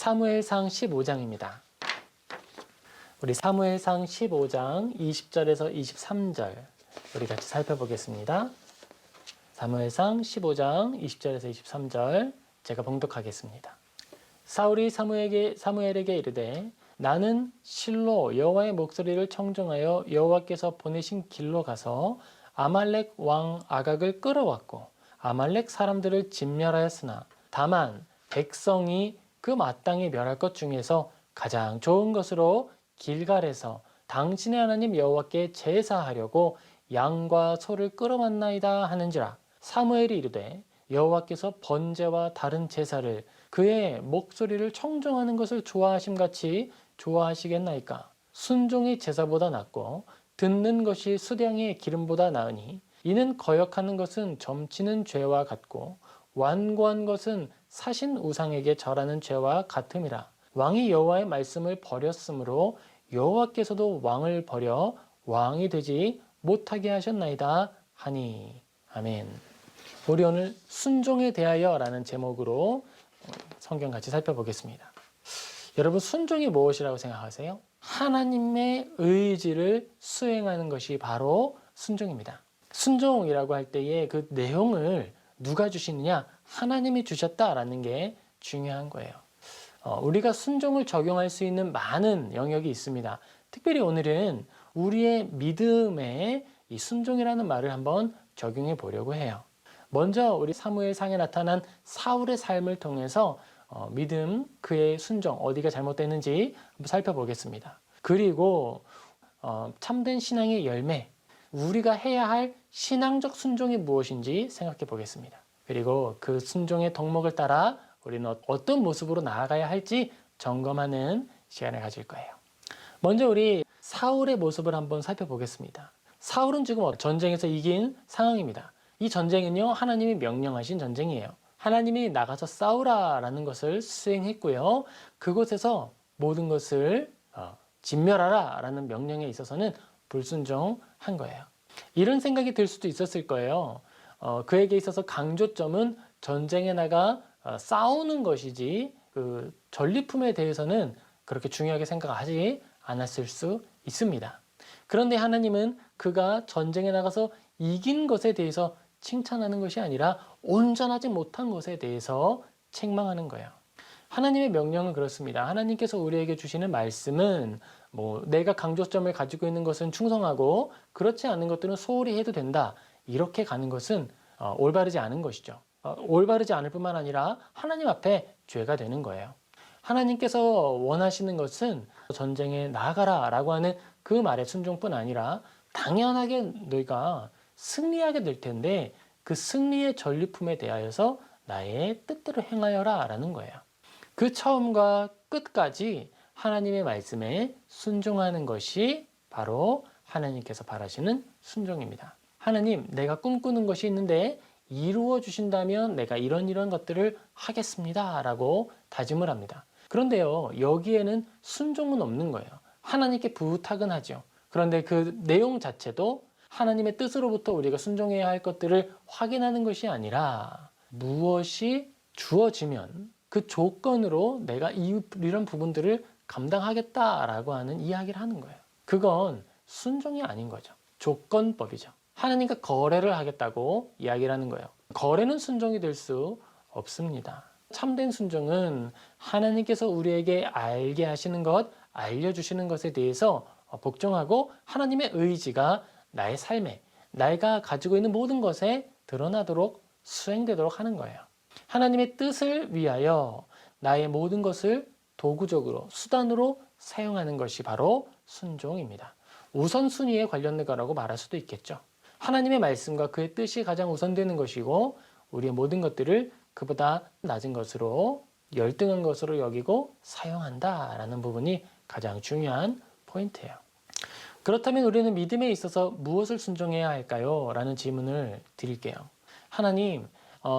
사무엘상 15장입니다. 우리 사무엘상 15장 20절에서 23절 우리 같이 살펴보겠습니다. 사무엘상 15장 20절에서 23절 제가 봉독하겠습니다. 사울이 사무엘에게 이르되 나는 실로 여호와의 목소리를 청종하여 여호와께서 보내신 길로 가서 아말렉 왕 아각을 끌어왔고 아말렉 사람들을 진멸하였으나 다만 백성이 그 마땅히 멸할 것 중에서 가장 좋은 것으로 길갈에서 당신의 하나님 여호와께 제사하려고 양과 소를 끌어왔나이다 하는지라. 사무엘이 이르되 여호와께서 번제와 다른 제사를 그의 목소리를 청종하는 것을 좋아하심같이 좋아하시겠나이까. 순종이 제사보다 낫고 듣는 것이 수량의 기름보다 나으니 이는 거역하는 것은 점치는 죄와 같고 완고한 것은 사신 우상에게 절하는 죄와 같음이라. 왕이 여호와의 말씀을 버렸으므로 여호와께서도 왕을 버려 왕이 되지 못하게 하셨나이다 하니. 아멘. 우리 오늘 순종에 대하여 라는 제목으로 성경 같이 살펴보겠습니다. 여러분, 순종이 무엇이라고 생각하세요? 하나님의 의지를 수행하는 것이 바로 순종입니다. 순종이라고 할 때의 그 내용을 누가 주시느냐? 하나님이 주셨다라는 게 중요한 거예요. 우리가 순종을 적용할 수 있는 많은 영역이 있습니다. 특별히 오늘은 우리의 믿음에 이 순종이라는 말을 한번 적용해 보려고 해요. 먼저 우리 사무엘상에 나타난 사울의 삶을 통해서 믿음, 그의 순종, 어디가 잘못됐는지 한번 살펴보겠습니다. 그리고 참된 신앙의 열매, 우리가 해야 할 신앙적 순종이 무엇인지 생각해 보겠습니다. 그리고 그 순종의 덕목을 따라 우리는 어떤 모습으로 나아가야 할지 점검하는 시간을 가질 거예요. 먼저 우리 사울의 모습을 한번 살펴보겠습니다. 사울은 지금 전쟁에서 이긴 상황입니다. 이 전쟁은요, 하나님이 명령하신 전쟁이에요. 하나님이 나가서 싸우라라는 것을 수행했고요. 그곳에서 모든 것을 진멸하라 라는 명령에 있어서는 불순종한 거예요. 이런 생각이 들 수도 있었을 거예요. 그에게 있어서 강조점은 전쟁에 나가 싸우는 것이지 그 전리품에 대해서는 그렇게 중요하게 생각하지 않았을 수 있습니다. 그런데 하나님은 그가 전쟁에 나가서 이긴 것에 대해서 칭찬하는 것이 아니라 온전하지 못한 것에 대해서 책망하는 거예요. 하나님의 명령은 그렇습니다. 하나님께서 우리에게 주시는 말씀은 내가 강조점을 가지고 있는 것은 충성하고 그렇지 않은 것들은 소홀히 해도 된다. 이렇게 가는 것은 올바르지 않은 것이죠. 올바르지 않을 뿐만 아니라 하나님 앞에 죄가 되는 거예요. 하나님께서 원하시는 것은 전쟁에 나아가라 라고 하는 그 말의 순종뿐 아니라 당연하게 너희가 승리하게 될 텐데 그 승리의 전리품에 대하여서 나의 뜻대로 행하여라 라는 거예요. 그 처음과 끝까지 하나님의 말씀에 순종하는 것이 바로 하나님께서 바라시는 순종입니다. 하나님, 내가 꿈꾸는 것이 있는데 이루어 주신다면 내가 이런 것들을 하겠습니다 라고 다짐을 합니다. 그런데요, 여기에는 순종은 없는 거예요. 하나님께 부탁은 하죠. 그런데 그 내용 자체도 하나님의 뜻으로부터 우리가 순종해야 할 것들을 확인하는 것이 아니라 무엇이 주어지면 그 조건으로 내가 이런 부분들을 감당하겠다라고 하는 이야기를 하는 거예요. 그건 순종이 아닌 거죠. 조건법이죠. 하나님과 거래를 하겠다고 이야기를 하는 거예요. 거래는 순종이 될 수 없습니다. 참된 순종은 하나님께서 우리에게 알게 하시는 것, 알려주시는 것에 대해서 복종하고 하나님의 의지가 나의 삶에, 내가 가지고 있는 모든 것에 드러나도록 수행되도록 하는 거예요. 하나님의 뜻을 위하여 나의 모든 것을 도구적으로, 수단으로 사용하는 것이 바로 순종입니다. 우선순위에 관련된 거라고 말할 수도 있겠죠. 하나님의 말씀과 그의 뜻이 가장 우선되는 것이고 우리의 모든 것들을 그보다 낮은 것으로, 열등한 것으로 여기고 사용한다라는 부분이 가장 중요한 포인트예요. 그렇다면 우리는 믿음에 있어서 무엇을 순종해야 할까요? 라는 질문을 드릴게요. 하나님,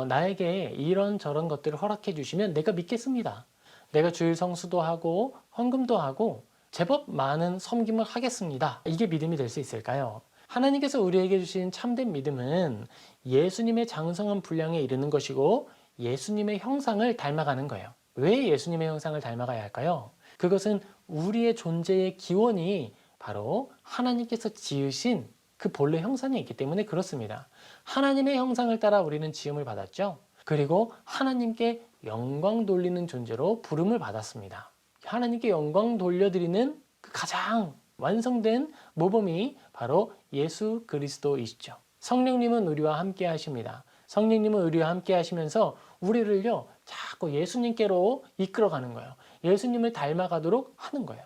나에게 이런저런 것들을 허락해 주시면 내가 믿겠습니다. 내가 주일 성수도 하고 헌금도 하고 제법 많은 섬김을 하겠습니다. 이게 믿음이 될 수 있을까요? 하나님께서 우리에게 주신 참된 믿음은 예수님의 장성한 분량에 이르는 것이고 예수님의 형상을 닮아가는 거예요. 왜 예수님의 형상을 닮아가야 할까요? 그것은 우리의 존재의 기원이 바로 하나님께서 지으신 그 본래 형상이 있기 때문에 그렇습니다. 하나님의 형상을 따라 우리는 지음을 받았죠. 그리고 하나님께 영광 돌리는 존재로 부름을 받았습니다. 하나님께 영광 돌려드리는 그 가장 완성된 모범이 바로 예수 그리스도이시죠. 성령님은 우리와 함께 하십니다. 성령님은 우리와 함께 하시면서 우리를요 자꾸 예수님께로 이끌어가는 거예요. 예수님을 닮아가도록 하는 거예요.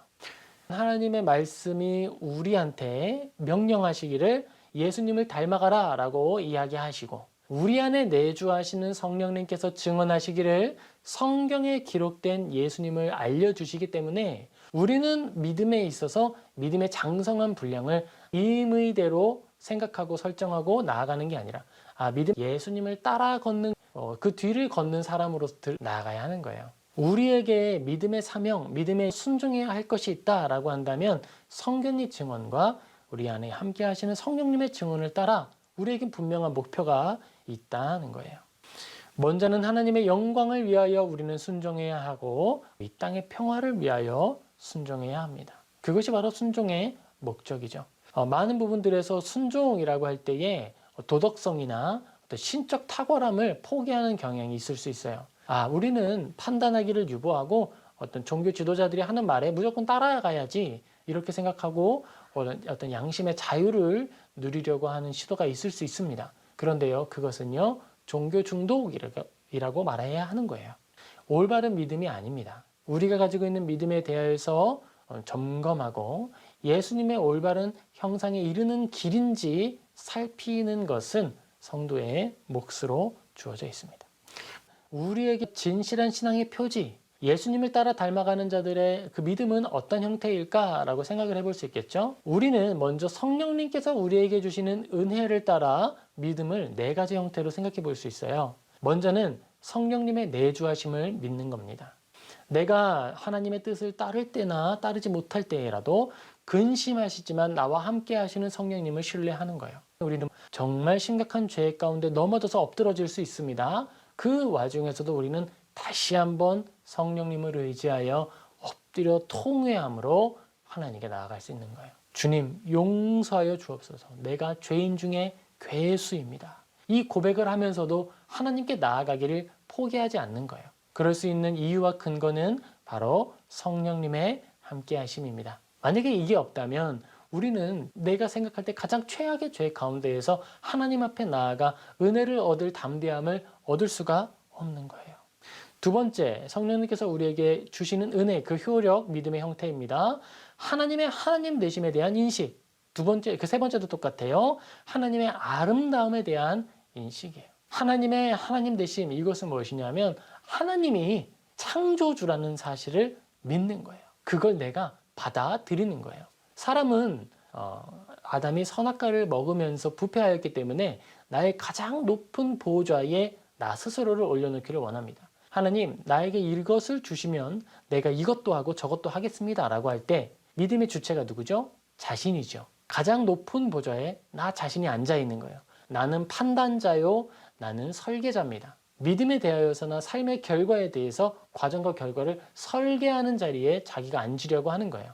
하나님의 말씀이 우리한테 명령하시기를 예수님을 닮아가라 라고 이야기하시고, 우리 안에 내주하시는 성령님께서 증언하시기를 성경에 기록된 예수님을 알려주시기 때문에 우리는 믿음에 있어서 믿음의 장성한 분량을 임의대로 생각하고 설정하고 나아가는 게 아니라 믿음 예수님을 따라 걷는 그 뒤를 걷는 사람으로 나아가야 하는 거예요. 우리에게 믿음의 사명, 믿음에 순종해야 할 것이 있다라고 한다면 성경의 증언과 우리 안에 함께 하시는 성령님의 증언을 따라 우리에게 분명한 목표가 있다는 거예요. 먼저는 하나님의 영광을 위하여 우리는 순종해야 하고 이 땅의 평화를 위하여 순종해야 합니다. 그것이 바로 순종의 목적이죠. 많은 부분들에서 순종이라고 할 때에 도덕성이나 어떤 신적 탁월함을 포기하는 경향이 있을 수 있어요. 우리는 판단하기를 유보하고 어떤 종교 지도자들이 하는 말에 무조건 따라가야지 이렇게 생각하고 어떤 양심의 자유를 누리려고 하는 시도가 있을 수 있습니다. 그런데요, 그것은요 종교 중독이라고 말해야 하는 거예요. 올바른 믿음이 아닙니다. 우리가 가지고 있는 믿음에 대하여서 점검하고 예수님의 올바른 형상에 이르는 길인지 살피는 것은 성도의 몫으로 주어져 있습니다. 우리에게 진실한 신앙의 표지, 예수님을 따라 닮아가는 자들의 그 믿음은 어떤 형태일까라고 생각을 해볼 수 있겠죠. 우리는 먼저 성령님께서 우리에게 주시는 은혜를 따라 믿음을 4가지 형태로 생각해 볼 수 있어요. 먼저는 성령님의 내주하심을 믿는 겁니다. 내가 하나님의 뜻을 따를 때나 따르지 못할 때라도 근심하시지만 나와 함께 하시는 성령님을 신뢰하는 거예요. 우리는 정말 심각한 죄 가운데 넘어져서 엎드러질 수 있습니다. 그 와중에서도 우리는 다시 한번 성령님을 의지하여 엎드려 통회함으로 하나님께 나아갈 수 있는 거예요. 주님, 용서하여 주옵소서. 내가 죄인 중에 괴수입니다. 이 고백을 하면서도 하나님께 나아가기를 포기하지 않는 거예요. 그럴 수 있는 이유와 근거는 바로 성령님의 함께 하심입니다. 만약에 이게 없다면 우리는 내가 생각할 때 가장 최악의 죄 가운데에서 하나님 앞에 나아가 은혜를 얻을 담대함을 얻을 수가 없는 거예요. 두 번째, 성령님께서 우리에게 주시는 은혜, 그 효력, 믿음의 형태입니다. 하나님의 하나님 되심에 대한 인식. 세 번째도 똑같아요. 하나님의 아름다움에 대한 인식이에요. 하나님의 하나님 되심, 이것은 무엇이냐면 하나님이 창조주라는 사실을 믿는 거예요. 그걸 내가 받아들이는 거예요. 사람은 아담이 선악과를 먹으면서 부패하였기 때문에 나의 가장 높은 보좌에 나 스스로를 올려놓기를 원합니다. 하나님, 나에게 이것을 주시면 내가 이것도 하고 저것도 하겠습니다 라고 할 때 믿음의 주체가 누구죠? 자신이죠. 가장 높은 보좌에 나 자신이 앉아 있는 거예요. 나는 판단자요, 나는 설계자입니다. 믿음에 대하여서나 삶의 결과에 대해서 과정과 결과를 설계하는 자리에 자기가 앉으려고 하는 거예요.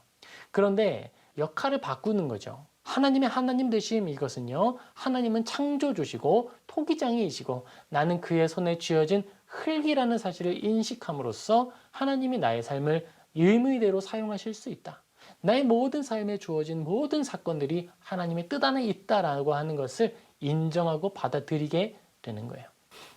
그런데 역할을 바꾸는 거죠. 하나님의 하나님 되심, 이것은요, 하나님은 창조주시고 토기장이시고 나는 그의 손에 쥐어진 흙이라는 사실을 인식함으로써 하나님이 나의 삶을 의무대로 사용하실 수 있다. 나의 모든 삶에 주어진 모든 사건들이 하나님의 뜻 안에 있다라고 하는 것을 인정하고 받아들이게 되는 거예요.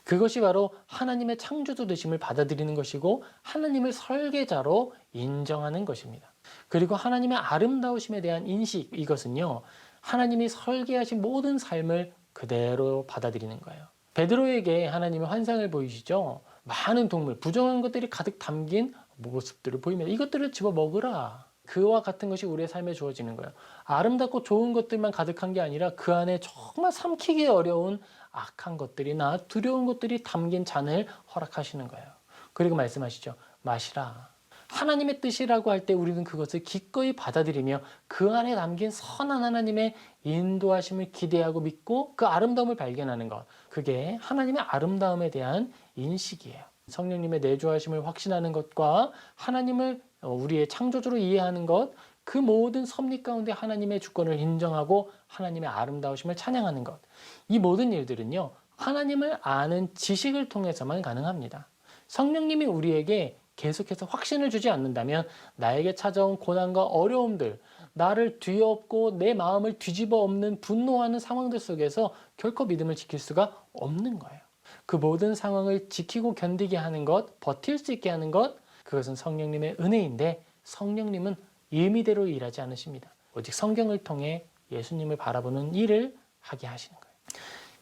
그것이 바로 하나님의 창조주 되심을 받아들이는 것이고 하나님을 설계자로 인정하는 것입니다. 그리고 하나님의 아름다우심에 대한 인식, 이것은요, 하나님이 설계하신 모든 삶을 그대로 받아들이는 거예요. 베드로에게 하나님의 환상을 보이시죠? 많은 동물, 부정한 것들이 가득 담긴 모습들을 보이면 이것들을 집어 먹으라. 그와 같은 것이 우리의 삶에 주어지는 거예요. 아름답고 좋은 것들만 가득한 게 아니라 그 안에 정말 삼키기 어려운 악한 것들이나 두려운 것들이 담긴 잔을 허락하시는 거예요. 그리고 말씀하시죠. 마시라. 하나님의 뜻이라고 할 때 우리는 그것을 기꺼이 받아들이며 그 안에 담긴 선한 하나님의 인도하심을 기대하고 믿고 그 아름다움을 발견하는 것. 그게 하나님의 아름다움에 대한 인식이에요. 성령님의 내주하심을 확신하는 것과 하나님을 우리의 창조주로 이해하는 것, 그 모든 섭리 가운데 하나님의 주권을 인정하고 하나님의 아름다우심을 찬양하는 것, 이 모든 일들은요, 하나님을 아는 지식을 통해서만 가능합니다. 성령님이 우리에게 계속해서 확신을 주지 않는다면 나에게 찾아온 고난과 어려움들, 나를 뒤엎고 내 마음을 뒤집어 엎는 분노하는 상황들 속에서 결코 믿음을 지킬 수가 없는 거예요. 그 모든 상황을 지키고 견디게 하는 것, 버틸 수 있게 하는 것, 그것은 성령님의 은혜인데 성령님은 임의대로 일하지 않으십니다. 오직 성경을 통해 예수님을 바라보는 일을 하게 하시는 거예요.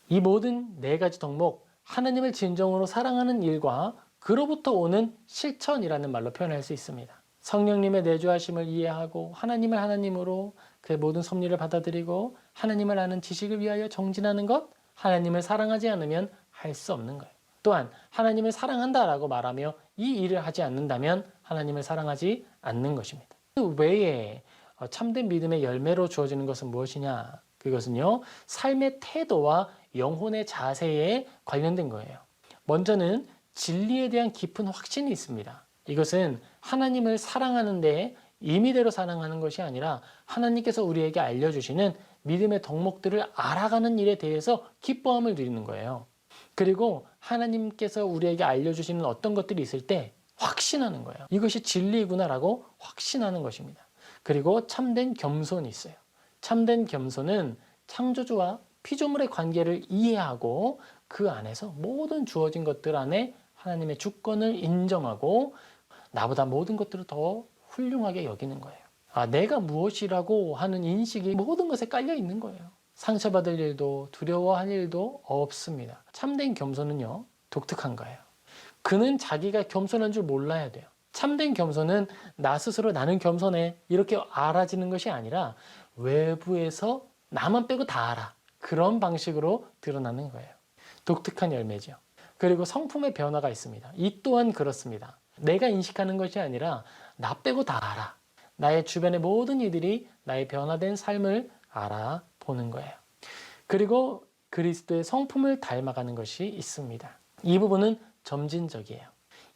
이 모든 네 가지 덕목, 하나님을 진정으로 사랑하는 일과 그로부터 오는 실천이라는 말로 표현할 수 있습니다. 성령님의 내주하심을 이해하고 하나님을 하나님으로 그의 모든 섭리를 받아들이고 하나님을 아는 지식을 위하여 정진하는 것, 하나님을 사랑하지 않으면 할 수 없는 거예요. 또한 하나님을 사랑한다라고 말하며 이 일을 하지 않는다면 하나님을 사랑하지 않는 것입니다. 그 외에 참된 믿음의 열매로 주어지는 것은 무엇이냐? 그것은요, 삶의 태도와 영혼의 자세에 관련된 거예요. 먼저는 진리에 대한 깊은 확신이 있습니다. 이것은 하나님을 사랑하는데 임의대로 사랑하는 것이 아니라 하나님께서 우리에게 알려주시는 믿음의 덕목들을 알아가는 일에 대해서 기뻐함을 누리는 거예요. 그리고 하나님께서 우리에게 알려주시는 어떤 것들이 있을 때 확신하는 거예요. 이것이 진리구나라고 확신하는 것입니다. 그리고 참된 겸손이 있어요. 참된 겸손은 창조주와 피조물의 관계를 이해하고 그 안에서 모든 주어진 것들 안에 하나님의 주권을 인정하고 나보다 모든 것들을 더 훌륭하게 여기는 거예요. 내가 무엇이라고 하는 인식이 모든 것에 깔려 있는 거예요. 상처받을 일도 두려워할 일도 없습니다. 참된 겸손은요, 독특한 거예요. 그는 자기가 겸손한 줄 몰라야 돼요. 참된 겸손은 나 스스로 나는 겸손해 이렇게 알아지는 것이 아니라 외부에서 나만 빼고 다 알아. 그런 방식으로 드러나는 거예요. 독특한 열매죠. 그리고 성품의 변화가 있습니다. 이 또한 그렇습니다. 내가 인식하는 것이 아니라 나 빼고 다 알아. 나의 주변의 모든 이들이 나의 변화된 삶을 알아보는 거예요. 그리고 그리스도의 성품을 닮아가는 것이 있습니다. 이 부분은 점진적이에요.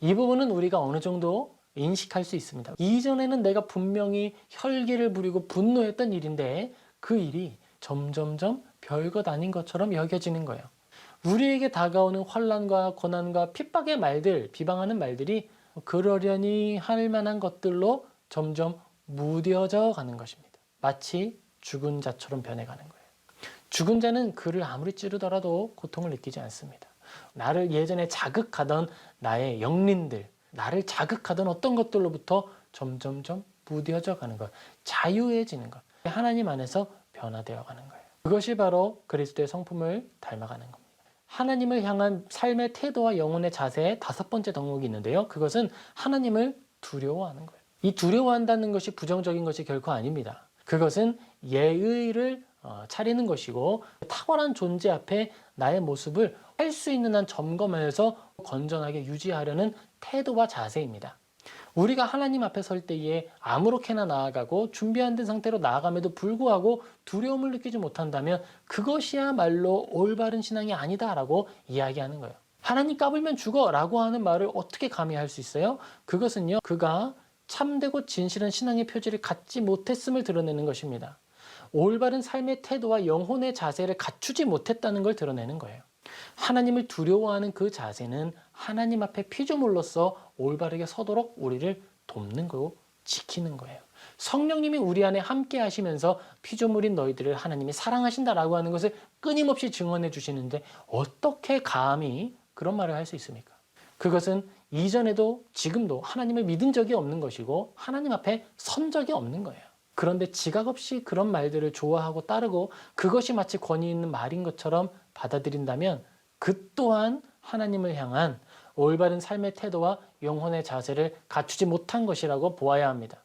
이 부분은 우리가 어느 정도 인식할 수 있습니다. 이전에는 내가 분명히 혈기를 부리고 분노했던 일인데 그 일이 점점점 별것 아닌 것처럼 여겨지는 거예요. 우리에게 다가오는 환난과 고난과 핍박의 말들, 비방하는 말들이 그러려니 할 만한 것들로 점점 무뎌져 가는 것입니다. 마치 죽은 자처럼 변해가는 거예요. 죽은 자는 그를 아무리 찌르더라도 고통을 느끼지 않습니다. 나를 예전에 자극하던 나의 영린들, 나를 자극하던 어떤 것들로부터 점점점 무뎌져 가는 것, 자유해지는 것, 하나님 안에서 변화되어 가는 거예요. 그것이 바로 그리스도의 성품을 닮아가는 겁니다. 하나님을 향한 삶의 태도와 영혼의 자세의 다섯 번째 덕목이 있는데요. 그것은 하나님을 두려워하는 거예요. 이 두려워한다는 것이 부정적인 것이 결코 아닙니다. 그것은 예의를 차리는 것이고 탁월한 존재 앞에 나의 모습을 할 수 있는 한 점검하여서 건전하게 유지하려는 태도와 자세입니다. 우리가 하나님 앞에 설 때에 아무렇게나 나아가고 준비 안 된 상태로 나아감에도 불구하고 두려움을 느끼지 못한다면 그것이야말로 올바른 신앙이 아니다라고 이야기하는 거예요. 하나님 까불면 죽어 라고 하는 말을 어떻게 감히 할 수 있어요? 그것은요, 그가 참되고 진실한 신앙의 표지를 갖지 못했음을 드러내는 것입니다. 올바른 삶의 태도와 영혼의 자세를 갖추지 못했다는 걸 드러내는 거예요. 하나님을 두려워하는 그 자세는 하나님 앞에 피조물로서 올바르게 서도록 우리를 돕는 거고 지키는 거예요. 성령님이 우리 안에 함께 하시면서 피조물인 너희들을 하나님이 사랑하신다라고 하는 것을 끊임없이 증언해 주시는데 어떻게 감히 그런 말을 할 수 있습니까? 그것은 이전에도 지금도 하나님을 믿은 적이 없는 것이고 하나님 앞에 선 적이 없는 거예요. 그런데 지각 없이 그런 말들을 좋아하고 따르고 그것이 마치 권위 있는 말인 것처럼 받아들인다면 그 또한 하나님을 향한 올바른 삶의 태도와 영혼의 자세를 갖추지 못한 것이라고 보아야 합니다.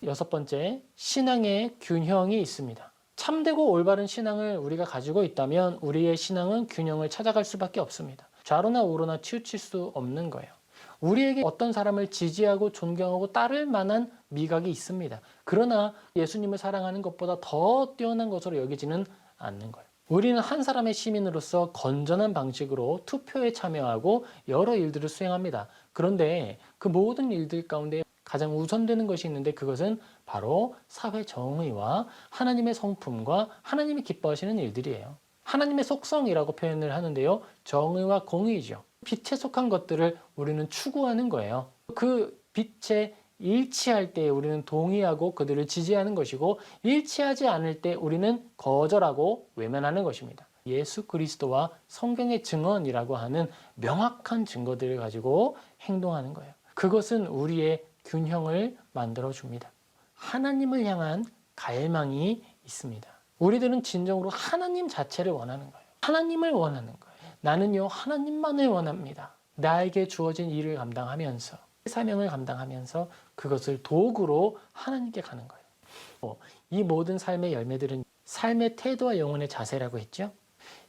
여섯 번째, 신앙의 균형이 있습니다. 참되고 올바른 신앙을 우리가 가지고 있다면 우리의 신앙은 균형을 찾아갈 수밖에 없습니다. 좌로나 우로나 치우칠 수 없는 거예요. 우리에게 어떤 사람을 지지하고 존경하고 따를 만한 미각이 있습니다. 그러나 예수님을 사랑하는 것보다 더 뛰어난 것으로 여기지는 않는 거예요. 우리는 한 사람의 시민으로서 건전한 방식으로 투표에 참여하고 여러 일들을 수행합니다. 그런데 그 모든 일들 가운데 가장 우선되는 것이 있는데 그것은 바로 사회 정의와 하나님의 성품과 하나님이 기뻐하시는 일들이에요. 하나님의 속성이라고 표현을 하는데요. 정의와 공의죠. 빛에 속한 것들을 우리는 추구하는 거예요. 그 빛에 일치할 때 우리는 동의하고 그들을 지지하는 것이고 일치하지 않을 때 우리는 거절하고 외면하는 것입니다. 예수 그리스도와 성경의 증언이라고 하는 명확한 증거들을 가지고 행동하는 거예요. 그것은 우리의 균형을 만들어 줍니다. 하나님을 향한 갈망이 있습니다. 우리들은 진정으로 하나님 자체를 원하는 거예요. 하나님을 원하는 거예요. 나는요, 하나님만을 원합니다. 나에게 주어진 일을 감당하면서, 사명을 감당하면서 그것을 도구로 하나님께 가는 거예요. 이 모든 삶의 열매들은 삶의 태도와 영혼의 자세라고 했죠.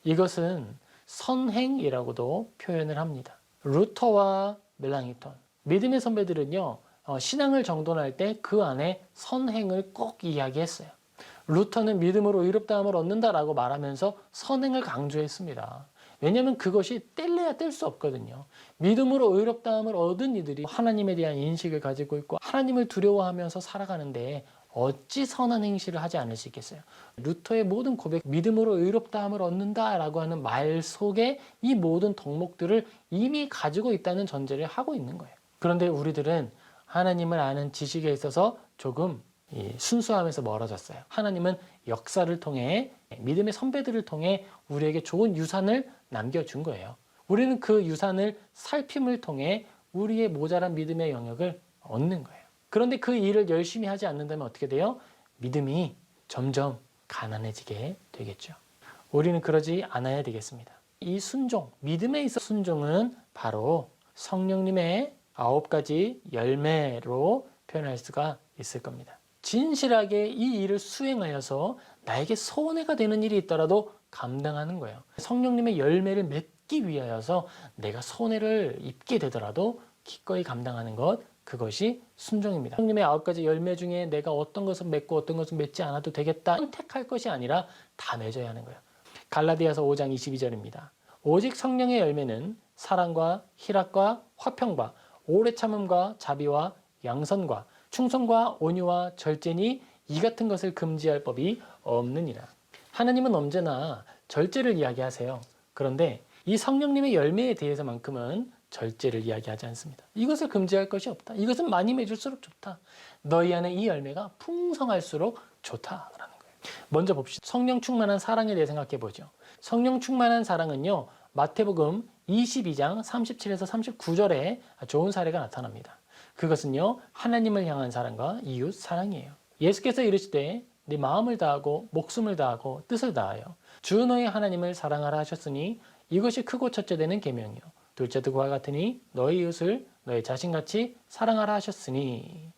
이것은 선행이라고도 표현을 합니다. 루터와 멜랑이톤, 믿음의 선배들은요, 신앙을 정돈할 때 그 안에 선행을 꼭 이야기했어요. 루터는 믿음으로 의롭다함을 얻는다라고 말하면서 선행을 강조했습니다. 왜냐하면 그것이 뗄래야 뗄 수 없거든요. 믿음으로 의롭다함을 얻은 이들이 하나님에 대한 인식을 가지고 있고 하나님을 두려워하면서 살아가는데 어찌 선한 행실을 하지 않을 수 있겠어요. 루터의 모든 고백, 믿음으로 의롭다함을 얻는다라고 하는 말 속에 이 모든 덕목들을 이미 가지고 있다는 전제를 하고 있는 거예요. 그런데 우리들은 하나님을 아는 지식에 있어서 조금 순수함에서 멀어졌어요. 하나님은 역사를 통해 믿음의 선배들을 통해 우리에게 좋은 유산을 남겨준 거예요. 우리는 그 유산을 살핌을 통해 우리의 모자란 믿음의 영역을 얻는 거예요. 그런데 그 일을 열심히 하지 않는다면 어떻게 돼요? 믿음이 점점 가난해지게 되겠죠. 우리는 그러지 않아야 되겠습니다. 이 순종, 믿음에 있어 순종은 바로 성령님의 9가지 열매로 표현할 수가 있을 겁니다. 진실하게 이 일을 수행하여서 나에게 손해가 되는 일이 있더라도 감당하는 거예요. 성령님의 열매를 맺기 위하여서 내가 손해를 입게 되더라도 기꺼이 감당하는 것, 그것이 순종입니다. 성령님의 9가지 열매 중에 내가 어떤 것은 맺고 어떤 것은 맺지 않아도 되겠다 선택할 것이 아니라 다 맺어야 하는 거예요. 갈라디아서 5장 22절입니다. 오직 성령의 열매는 사랑과 희락과 화평과 오래 참음과 자비와 양선과 충성과 온유와 절제니 이 같은 것을 금지할 법이 없느니라. 하나님은 언제나 절제를 이야기하세요. 그런데 이 성령님의 열매에 대해서만큼은 절제를 이야기하지 않습니다. 이것을 금지할 것이 없다. 이것은 많이 맺을수록 좋다. 너희 안에 이 열매가 풍성할수록 좋다라는 거예요. 먼저 봅시다. 성령 충만한 사랑에 대해 생각해 보죠. 성령 충만한 사랑은요, 마태복음 22장 37에서 39절에 좋은 사례가 나타납니다. 그것은요, 하나님을 향한 사랑과 이웃 사랑이에요. 예수께서 이르시되 네 마음을 다하고 목숨을 다하고 뜻을 다하여 주 너희 하나님을 사랑하라 하셨으니 이것이 크고 첫째 되는 계명이요 둘째도 그와 같으니 너희 이웃을 너희 자신같이 사랑하라 하셨으니.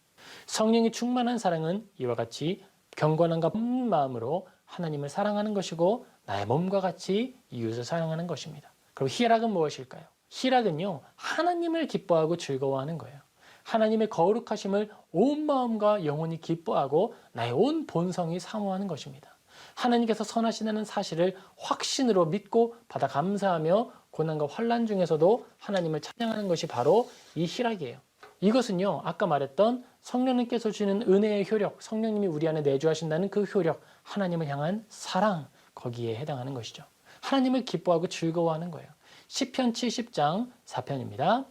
성령이 충만한 사랑은 이와 같이 경건함과 온 마음으로 하나님을 사랑하는 것이고 나의 몸과 같이 이웃을 사랑하는 것입니다. 그럼 희락은 무엇일까요? 희락은요, 하나님을 기뻐하고 즐거워하는 거예요. 하나님의 거룩하심을 온 마음과 영혼이 기뻐하고 나의 온 본성이 사모하는 것입니다. 하나님께서 선하시다는 사실을 확신으로 믿고 받아 감사하며 고난과 환난 중에서도 하나님을 찬양하는 것이 바로 이 희락이에요. 이것은요, 아까 말했던 성령님께서 주시는 은혜의 효력, 성령님이 우리 안에 내주하신다는 그 효력, 하나님을 향한 사랑, 거기에 해당하는 것이죠. 하나님을 기뻐하고 즐거워하는 거예요. 시편 70장 4편입니다.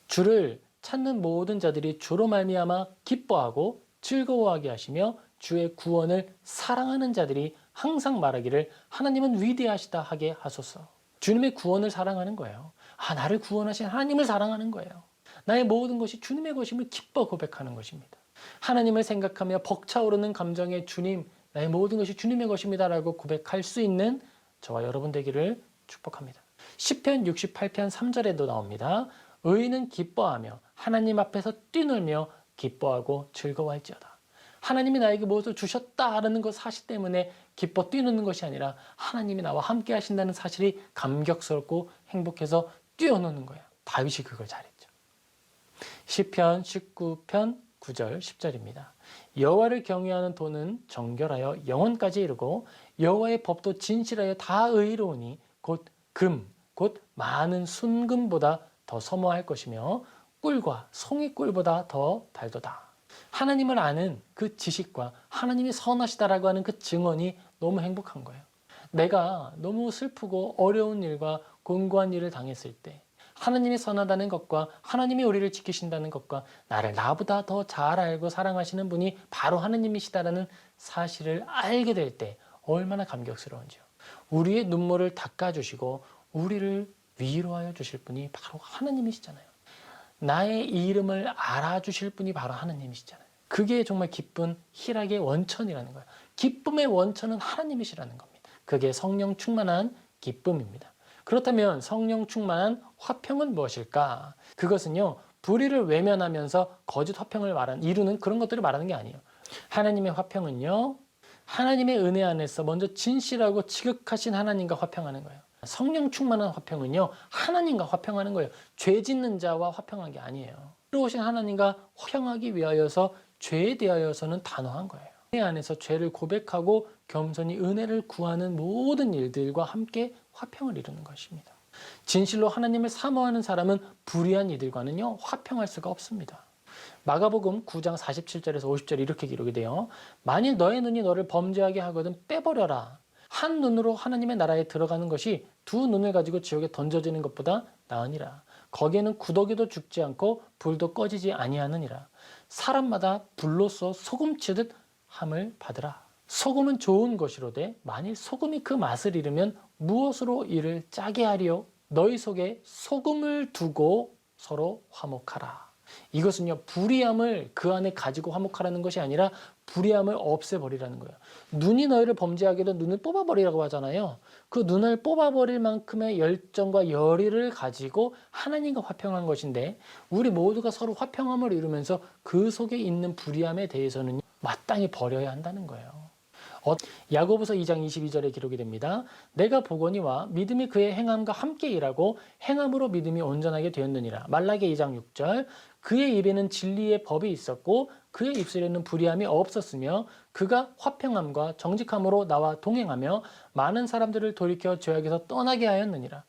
주를 찾는 모든 자들이 주로 말미암아 기뻐하고 즐거워하게 하시며 주의 구원을 사랑하는 자들이 항상 말하기를 하나님은 위대하시다 하게 하소서. 주님의 구원을 사랑하는 거예요. 나를 구원하신 하나님을 사랑하는 거예요. 나의 모든 것이 주님의 것임을 기뻐 고백하는 것입니다. 하나님을 생각하며 벅차오르는 감정의 주님, 나의 모든 것이 주님의 것입니다라고 고백할 수 있는 저와 여러분 되기를 축복합니다. 시편 68편 3절에도 나옵니다. 의인은 기뻐하며 하나님 앞에서 뛰놀며 기뻐하고 즐거워할지어다. 하나님이 나에게 무엇을 주셨다라는 것 사실 때문에 기뻐 뛰노는 것이 아니라 하나님이 나와 함께 하신다는 사실이 감격스럽고 행복해서 뛰어노는 거예요. 다윗이 그걸 잘했죠. 시편 19편 9절, 10절입니다. 여호와를 경외하는 도는 정결하여 영혼까지 이르고 여호와의 법도 진실하여 다 의로우니 곧 금, 곧 많은 순금보다 더 서모할 것이며 꿀과 송이꿀보다 더 달도다. 하나님을 아는 그 지식과 하나님이 선하시다라고 하는 그 증언이 너무 행복한 거예요. 내가 너무 슬프고 어려운 일과 곤고한 일을 당했을 때 하나님이 선하다는 것과 하나님이 우리를 지키신다는 것과 나를 나보다 더 잘 알고 사랑하시는 분이 바로 하나님이시다라는 사실을 알게 될 때 얼마나 감격스러운지요. 우리의 눈물을 닦아주시고 우리를 위로하여 주실 분이 바로 하나님이시잖아요. 나의 이름을 알아주실 분이 바로 하나님이시잖아요. 그게 정말 기쁜 희락의 원천이라는 거예요. 기쁨의 원천은 하나님이시라는 겁니다. 그게 성령 충만한 기쁨입니다. 그렇다면 성령 충만한 화평은 무엇일까? 그것은요, 불의를 외면하면서 거짓 화평을 이루는 그런 것들을 말하는 게 아니에요. 하나님의 화평은요, 하나님의 은혜 안에서 먼저 진실하고 지극하신 하나님과 화평하는 거예요. 성령 충만한 화평은요, 하나님과 화평하는 거예요. 죄 짓는 자와 화평한 게 아니에요. 들어오신 하나님과 화평하기 위하여서 죄에 대하여서는 단호한 거예요. 은혜 안에서 죄를 고백하고 겸손히 은혜를 구하는 모든 일들과 함께 화평을 이루는 것입니다. 진실로 하나님을 사모하는 사람은 불의한 이들과는요, 화평할 수가 없습니다. 마가복음 9장 47절에서 50절 이렇게 기록이 돼요. 만일 너의 눈이 너를 범죄하게 하거든 빼버려라. 한 눈으로 하나님의 나라에 들어가는 것이 두 눈을 가지고 지옥에 던져지는 것보다 나으니라. 거기에는 구더기도 죽지 않고 불도 꺼지지 아니하느니라. 사람마다 불로써 소금치듯 함을 받으라. 소금은 좋은 것이로되 만일 소금이 그 맛을 잃으면 무엇으로 이를 짜게 하리요? 너희 속에 소금을 두고 서로 화목하라. 이것은요, 불의함을 그 안에 가지고 화목하라는 것이 아니라 불의함을 없애버리라는 거예요. 눈이 너희를 범죄하게 된 눈을 뽑아버리라고 하잖아요. 그 눈을 뽑아버릴 만큼의 열정과 열의를 가지고 하나님과 화평한 것인데 우리 모두가 서로 화평함을 이루면서 그 속에 있는 불의함에 대해서는 마땅히 버려야 한다는 거예요. 야고보서 2장 22절에 기록이 됩니다. 내가 보거니와 믿음이 그의 행함과 함께 일하고 행함으로 믿음이 온전하게 되었느니라. 말라기 2장 6절 그의 입에는 진리의 법이 있었고 그의 입술에는 불의함이 없었으며 그가 화평함과 정직함으로 나와 동행하며 많은 사람들을 돌이켜 죄악에서 떠나게 하였느니라.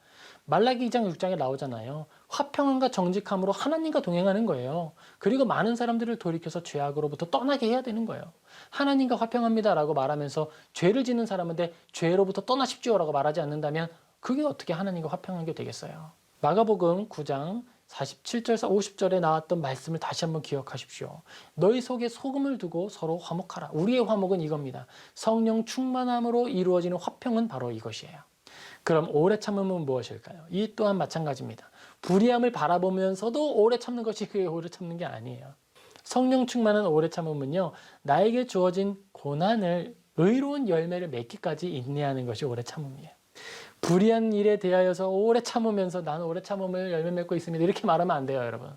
말라기 2장 6장에 나오잖아요. 화평함과 정직함으로 하나님과 동행하는 거예요. 그리고 많은 사람들을 돌이켜서 죄악으로부터 떠나게 해야 되는 거예요. 하나님과 화평합니다라고 말하면서 죄를 짓는 사람한테 죄로부터 떠나십시오라고 말하지 않는다면 그게 어떻게 하나님과 화평한 게 되겠어요. 마가복음 9장 47절에서 50절에 나왔던 말씀을 다시 한번 기억하십시오. 너희 속에 소금을 두고 서로 화목하라. 우리의 화목은 이겁니다. 성령 충만함으로 이루어지는 화평은 바로 이것이에요. 그럼 오래 참음은 무엇일까요? 이 또한 마찬가지입니다. 불의함을 바라보면서도 오래 참는 것이 그게 오래 참는 게 아니에요. 성령 충만한 오래 참음은요, 나에게 주어진 고난을 의로운 열매를 맺기까지 인내하는 것이 오래 참음이에요. 불의한 일에 대하여서 오래 참으면서 나는 오래 참음을 열매 맺고 있습니다. 이렇게 말하면 안 돼요, 여러분.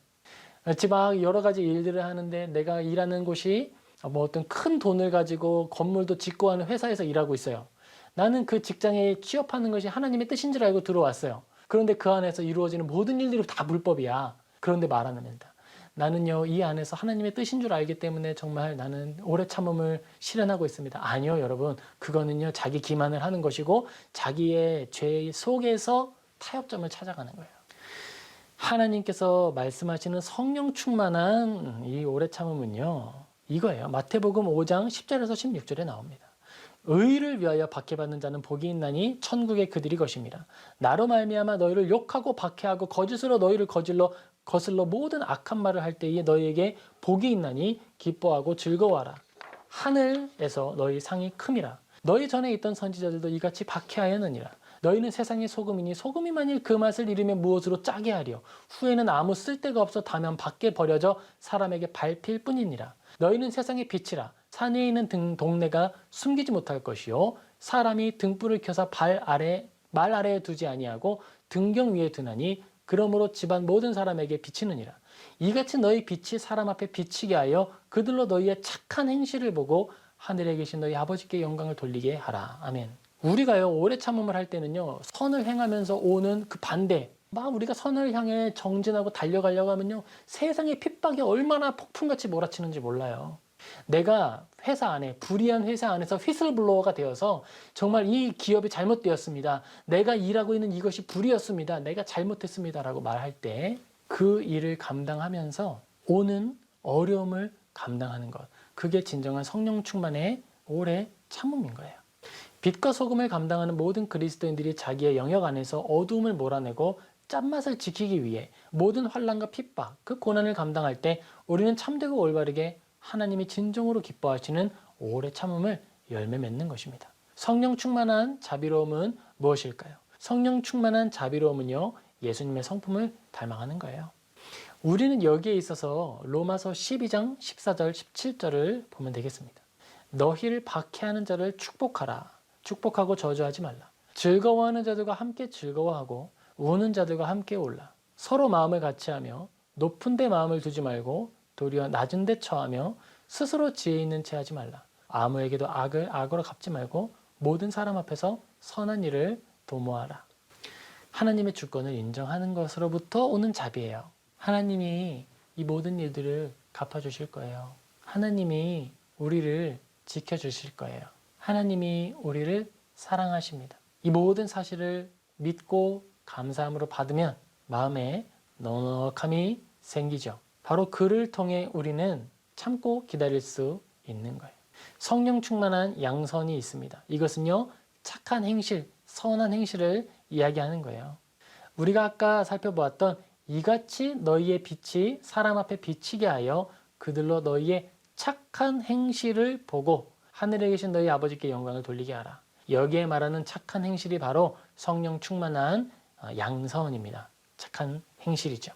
막 여러 가지 일들을 하는데 내가 일하는 곳이 뭐 어떤 큰 돈을 가지고 건물도 짓고 하는 회사에서 일하고 있어요. 나는 그 직장에 취업하는 것이 하나님의 뜻인 줄 알고 들어왔어요. 그런데 그 안에서 이루어지는 모든 일들이 다 불법이야. 그런데 말 안 합니다. 나는요, 이 안에서 하나님의 뜻인 줄 알기 때문에 정말 나는 오래 참음을 실현하고 있습니다. 아니요, 여러분. 그거는요, 자기 기만을 하는 것이고 자기의 죄 속에서 타협점을 찾아가는 거예요. 하나님께서 말씀하시는 성령 충만한 이 오래 참음은요, 이거예요. 마태복음 5장 10절에서 16절에 나옵니다. 의를 위하여 박해받는 자는 복이 있나니 천국의 그들이 것입니다. 나로 말미암아 너희를 욕하고 박해하고 거짓으로 너희를 거슬러 모든 악한 말을 할 때에 너희에게 복이 있나니 기뻐하고 즐거워하라. 하늘에서 너희 상이 큼이라. 너희 전에 있던 선지자들도 이같이 박해하였느니라. 너희는 세상의 소금이니 소금이 만일 그 맛을 잃으면 무엇으로 짜게 하리요. 후에는 아무 쓸데가 없어 다면 밖에 버려져 사람에게 밟힐 뿐이니라. 너희는 세상의 빛이라. 산 위에 있는 동네가 숨기지 못할 것이요. 사람이 등불을 켜서 말 아래에 두지 아니하고 등경 위에 두나니 그러므로 집안 모든 사람에게 비치느니라. 이같이 너희 빛이 사람 앞에 비치게 하여 그들로 너희의 착한 행실을 보고 하늘에 계신 너희 아버지께 영광을 돌리게 하라. 아멘. 우리가요, 오래 참음을 할 때는요, 선을 행하면서 오는 그 반대, 막 우리가 선을 향해 정진하고 달려가려고 하면요, 세상의 핍박이 얼마나 폭풍같이 몰아치는지 몰라요. 내가 회사 안에, 불의한 회사 안에서 휘슬블로어가 되어서 정말 이 기업이 잘못되었습니다, 내가 일하고 있는 이것이 불의였습니다, 내가 잘못했습니다 라고 말할 때 그 일을 감당하면서 오는 어려움을 감당하는 것, 그게 진정한 성령 충만의 오래 참음인 거예요. 빛과 소금을 감당하는 모든 그리스도인들이 자기의 영역 안에서 어두움을 몰아내고 짠맛을 지키기 위해 모든 환난과 핍박, 그 고난을 감당할 때 우리는 참되고 올바르게 하나님이 진정으로 기뻐하시는 오래 참음을 열매 맺는 것입니다. 성령 충만한 자비로움은 무엇일까요? 성령 충만한 자비로움은요, 예수님의 성품을 닮아가는 거예요. 우리는 여기에 있어서 로마서 12장 14절 17절을 보면 되겠습니다. 너희를 박해하는 자를 축복하라. 축복하고 저주하지 말라. 즐거워하는 자들과 함께 즐거워하고 우는 자들과 함께 울라. 서로 마음을 같이하며 높은 데 마음을 두지 말고 도리어 낮은 데 처하며 스스로 지혜 있는 채 하지 말라. 아무에게도 악을 악으로 갚지 말고 모든 사람 앞에서 선한 일을 도모하라. 하나님의 주권을 인정하는 것으로부터 오는 자비예요. 하나님이 이 모든 일들을 갚아주실 거예요. 하나님이 우리를 지켜주실 거예요. 하나님이 우리를 사랑하십니다. 이 모든 사실을 믿고 감사함으로 받으면 마음에 넉넉함이 생기죠. 바로 그를 통해 우리는 참고 기다릴 수 있는 거예요. 성령 충만한 양선이 있습니다. 이것은요, 착한 행실, 선한 행실을 이야기하는 거예요. 우리가 아까 살펴보았던 이같이 너희의 빛이 사람 앞에 비치게 하여 그들로 너희의 착한 행실을 보고 하늘에 계신 너희 아버지께 영광을 돌리게 하라. 여기에 말하는 착한 행실이 바로 성령 충만한 양선입니다. 착한 행실이죠.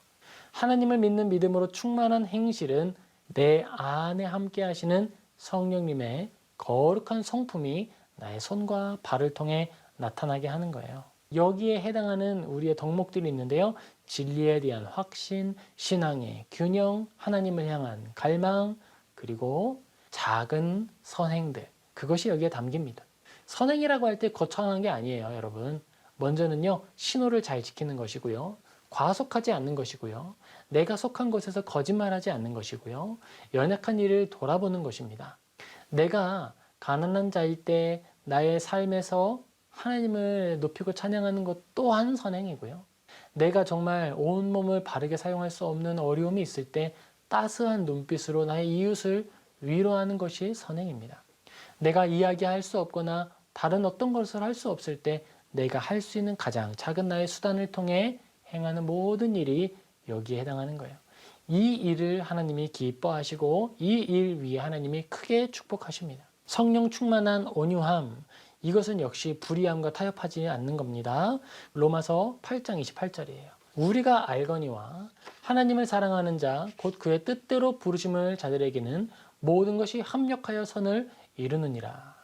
하나님을 믿는 믿음으로 충만한 행실은 내 안에 함께 하시는 성령님의 거룩한 성품이 나의 손과 발을 통해 나타나게 하는 거예요. 여기에 해당하는 우리의 덕목들이 있는데요. 진리에 대한 확신, 신앙의 균형, 하나님을 향한 갈망, 그리고 작은 선행들, 그것이 여기에 담깁니다. 선행이라고 할 때 거창한 게 아니에요, 여러분. 먼저는요, 신호를 잘 지키는 것이고요, 과속하지 않는 것이고요, 내가 속한 곳에서 거짓말하지 않는 것이고요, 연약한 이를 돌아보는 것입니다. 내가 가난한 자일 때 나의 삶에서 하나님을 높이고 찬양하는 것 또한 선행이고요, 내가 정말 온몸을 바르게 사용할 수 없는 어려움이 있을 때 따스한 눈빛으로 나의 이웃을 위로하는 것이 선행입니다. 내가 이야기할 수 없거나 다른 어떤 것을 할 수 없을 때 내가 할 수 있는 가장 작은 나의 수단을 통해 행하는 모든 일이 여기에 해당하는 거예요. 이 일을 하나님이 기뻐하시고 이 일 위에 하나님이 크게 축복하십니다. 성령 충만한 온유함, 이것은 역시 불의함과 타협하지 않는 겁니다. 로마서 8장 28절이에요. 우리가 알거니와 하나님을 사랑하는 자, 곧 그의 뜻대로 부르심을 자들에게는 모든 것이 합력하여 선을 이루느니라.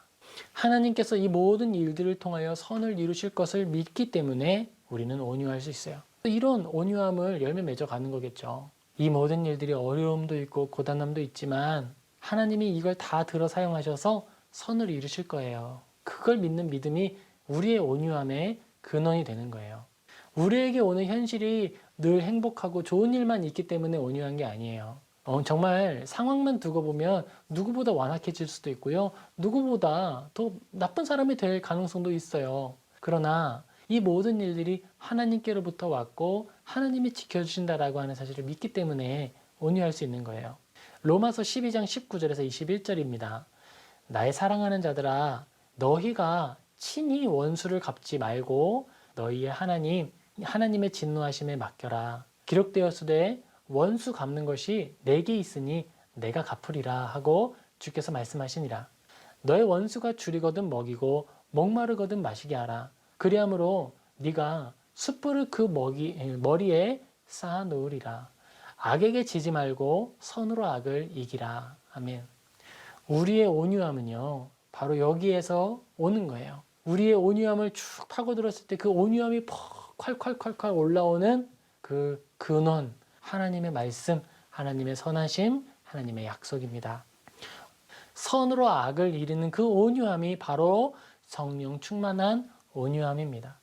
하나님께서 이 모든 일들을 통하여 선을 이루실 것을 믿기 때문에 우리는 온유할 수 있어요. 이런 온유함을 열매 맺어가는 거겠죠. 이 모든 일들이 어려움도 있고 고단함도 있지만 하나님이 이걸 다 들어 사용하셔서 선을 이루실 거예요. 그걸 믿는 믿음이 우리의 온유함의 근원이 되는 거예요. 우리에게 오는 현실이 늘 행복하고 좋은 일만 있기 때문에 온유한 게 아니에요. 정말 상황만 두고 보면 누구보다 완악해질 수도 있고요, 누구보다 더 나쁜 사람이 될 가능성도 있어요. 그러나 이 모든 일들이 하나님께로부터 왔고 하나님이 지켜주신다라고 하는 사실을 믿기 때문에 온유할 수 있는 거예요. 로마서 12장 19절에서 21절입니다. 나의 사랑하는 자들아, 너희가 친히 원수를 갚지 말고 너희의 하나님의 진노하심에 맡겨라. 기록되었으되 원수 갚는 것이 내게 있으니 내가 갚으리라 하고 주께서 말씀하시니라. 너의 원수가 줄이거든 먹이고 목마르거든 마시게 하라. 그리함으로 네가 숯불을 그 머리에 쌓아 놓으리라. 악에게 지지 말고 선으로 악을 이기라. 아멘. 우리의 온유함은요, 바로 여기에서 오는 거예요. 우리의 온유함을 쭉 파고들었을 때 그 온유함이 콸콸콸콸 올라오는 그 근원, 하나님의 말씀, 하나님의 선하심, 하나님의 약속입니다. 선으로 악을 이기는 그 온유함이 바로 성령 충만한 온유함입니다.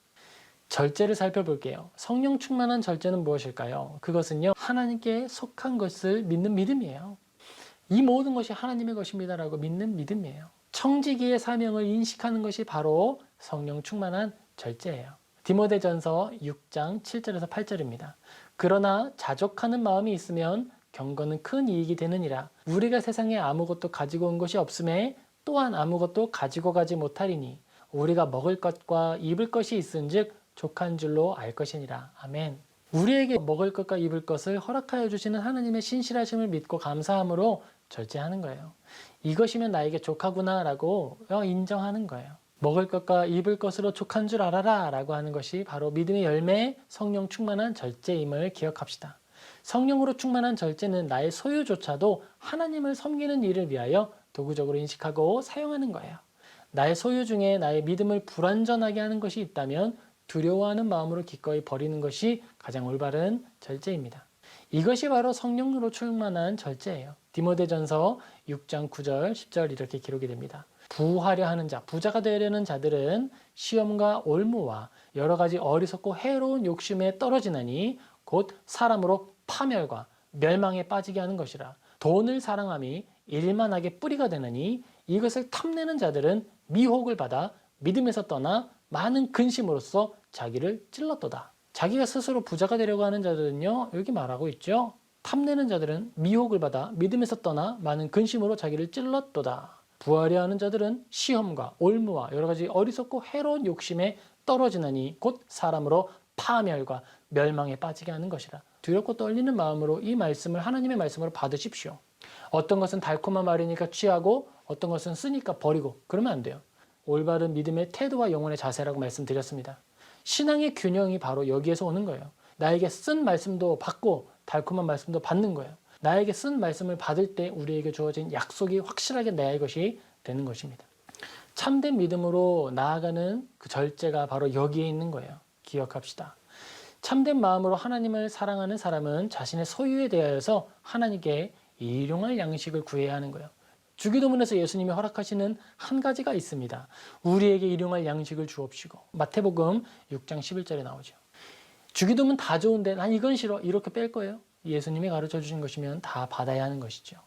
절제를 살펴볼게요. 성령 충만한 절제는 무엇일까요? 그것은요, 하나님께 속한 것을 믿는 믿음이에요. 이 모든 것이 하나님의 것입니다라고 믿는 믿음이에요. 청지기의 사명을 인식하는 것이 바로 성령 충만한 절제예요. 디모데전서 6장 7절에서 8절입니다. 그러나 자족하는 마음이 있으면 경건은 큰 이익이 되느니라. 우리가 세상에 아무것도 가지고 온 것이 없음에 또한 아무것도 가지고 가지 못하리니 우리가 먹을 것과 입을 것이 있은즉 족한 줄로 알 것이니라. 아멘. 우리에게 먹을 것과 입을 것을 허락하여 주시는 하나님의 신실하심을 믿고 감사함으로 절제하는 거예요. 이것이면 나에게 족하구나 라고 인정하는 거예요. 먹을 것과 입을 것으로 족한 줄 알아라 라고 하는 것이 바로 믿음의 열매, 성령 충만한 절제임을 기억합시다. 성령으로 충만한 절제는 나의 소유조차도 하나님을 섬기는 일을 위하여 도구적으로 인식하고 사용하는 거예요. 나의 소유 중에 나의 믿음을 불완전하게 하는 것이 있다면 두려워하는 마음으로 기꺼이 버리는 것이 가장 올바른 절제입니다. 이것이 바로 성령으로 충만한 절제예요. 디모데전서 6장 9절 10절 이렇게 기록이 됩니다. 부하려 하는 자, 부자가 되려는 자들은 시험과 올무와 여러 가지 어리석고 해로운 욕심에 떨어지나니 곧 사람으로 파멸과 멸망에 빠지게 하는 것이라. 돈을 사랑함이 일만하게 뿌리가 되느니 이것을 탐내는 자들은 미혹을 받아 믿음에서 떠나 많은 근심으로써 자기를 찔렀도다. 자기가 스스로 부자가 되려고 하는 자들은요, 여기 말하고 있죠. 탐내는 자들은 미혹을 받아 믿음에서 떠나 많은 근심으로 자기를 찔렀도다. 부하려 하는 자들은 시험과 올무와 여러 가지 어리석고 해로운 욕심에 떨어지나니 곧 사람으로 파멸과 멸망에 빠지게 하는 것이라. 두렵고 떨리는 마음으로 이 말씀을 하나님의 말씀으로 받으십시오. 어떤 것은 달콤한 말이니까 취하고 어떤 것은 쓰니까 버리고 그러면 안 돼요. 올바른 믿음의 태도와 영혼의 자세라고 말씀드렸습니다. 신앙의 균형이 바로 여기에서 오는 거예요. 나에게 쓴 말씀도 받고 달콤한 말씀도 받는 거예요. 나에게 쓴 말씀을 받을 때 우리에게 주어진 약속이 확실하게 나의 것이 되는 것입니다. 참된 믿음으로 나아가는 그 절제가 바로 여기에 있는 거예요. 기억합시다. 참된 마음으로 하나님을 사랑하는 사람은 자신의 소유에 대하여서 하나님께 일용할 양식을 구해야 하는 거예요. 주기도문에서 예수님이 허락하시는 한 가지가 있습니다. 우리에게 일용할 양식을 주옵시고. 마태복음 6장 11절에 나오죠. 주기도문 다 좋은데 난 이건 싫어. 이렇게 뺄 거예요. 예수님이 가르쳐 주신 것이면 다 받아야 하는 것이죠.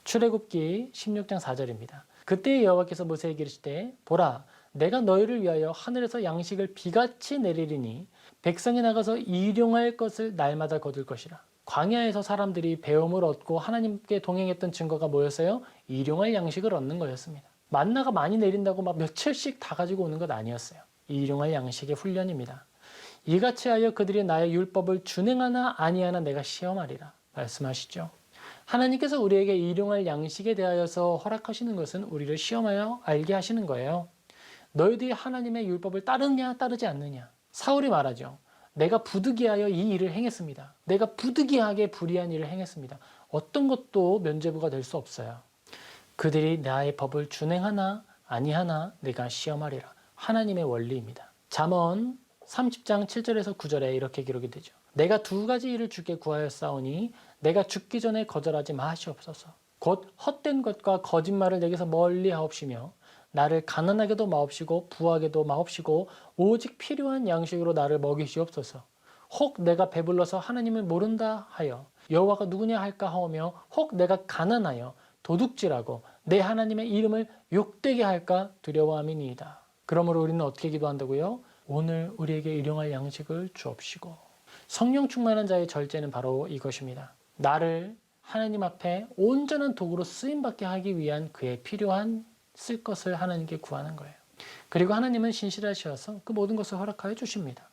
출애굽기 16장 4절입니다. 그때 여호와께서 모세에게 이르시되 보라 내가 너희를 위하여 하늘에서 양식을 비같이 내리리니 백성이 나가서 일용할 것을 날마다 거둘 것이라. 광야에서 사람들이 배움을 얻고 하나님께 동행했던 증거가 뭐였어요? 일용할 양식을 얻는 거였습니다. 만나가 많이 내린다고 막 며칠씩 다 가지고 오는 것 아니었어요. 일용할 양식의 훈련입니다. 이같이 하여 그들이 나의 율법을 준행하나 아니하나 내가 시험하리라 말씀하시죠. 하나님께서 우리에게 일용할 양식에 대하여서 허락하시는 것은 우리를 시험하여 알게 하시는 거예요. 너희들이 하나님의 율법을 따르냐 따르지 않느냐. 사울이 말하죠. 내가 부득이하여 이 일을 행했습니다. 내가 부득이하게 불의한 일을 행했습니다. 어떤 것도 면죄부가 될 수 없어요. 그들이 나의 법을 준행하나 아니하나 내가 시험하리라. 하나님의 원리입니다. 잠언 30장 7절에서 9절에 이렇게 기록이 되죠. 내가 두 가지 일을 주께 구하였사오니 내가 죽기 전에 거절하지 마시옵소서. 곧 헛된 것과 거짓말을 내게서 멀리 하옵시며 나를 가난하게도 마옵시고 부하게도 마옵시고 오직 필요한 양식으로 나를 먹이시옵소서. 혹 내가 배불러서 하나님을 모른다 하여 여호와가 누구냐 할까 하오며 혹 내가 가난하여 도둑질하고 내 하나님의 이름을 욕되게 할까 두려워함이니이다. 그러므로 우리는 어떻게 기도한다고요? 오늘 우리에게 일용할 양식을 주옵시고. 성령 충만한 자의 절제는 바로 이것입니다. 나를 하나님 앞에 온전한 도구로 쓰임받게 하기 위한 그의 필요한 쓸 것을 하나님께 구하는 거예요. 그리고 하나님은 신실하셔서 그 모든 것을 허락하여 주십니다.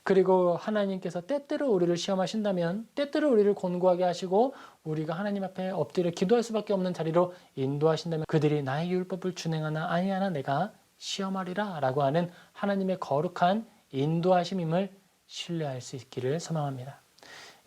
그리고 하나님께서 때때로 우리를 시험하신다면 때때로 우리를 곤고하게 하시고 우리가 하나님 앞에 엎드려 기도할 수밖에 없는 자리로 인도하신다면 그들이 나의 율법을 준행하나 아니하나 내가 시험하리라 라고 하는 하나님의 거룩한 인도하심임을 신뢰할 수 있기를 소망합니다.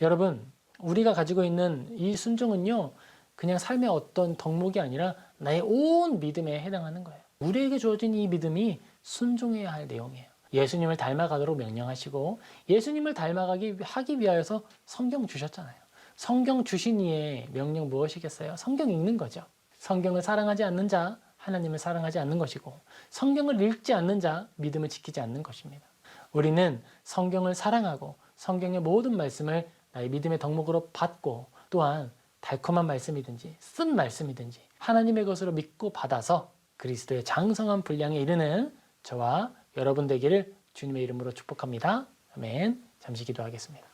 여러분, 우리가 가지고 있는 이 순종은요, 그냥 삶의 어떤 덕목이 아니라 나의 온 믿음에 해당하는 거예요. 우리에게 주어진 이 믿음이 순종해야 할 내용이에요. 예수님을 닮아가도록 명령하시고 예수님을 닮아가기 하기 위하여서 성경 주셨잖아요. 성경 주신 이의 명령 무엇이겠어요? 성경 읽는 거죠. 성경을 사랑하지 않는 자, 하나님을 사랑하지 않는 것이고 성경을 읽지 않는 자, 믿음을 지키지 않는 것입니다. 우리는 성경을 사랑하고 성경의 모든 말씀을 나의 믿음의 덕목으로 받고 또한 달콤한 말씀이든지 쓴 말씀이든지 하나님의 것으로 믿고 받아서 그리스도의 장성한 분량에 이르는 저와 여러분 되기를 주님의 이름으로 축복합니다. 아멘. 잠시 기도하겠습니다.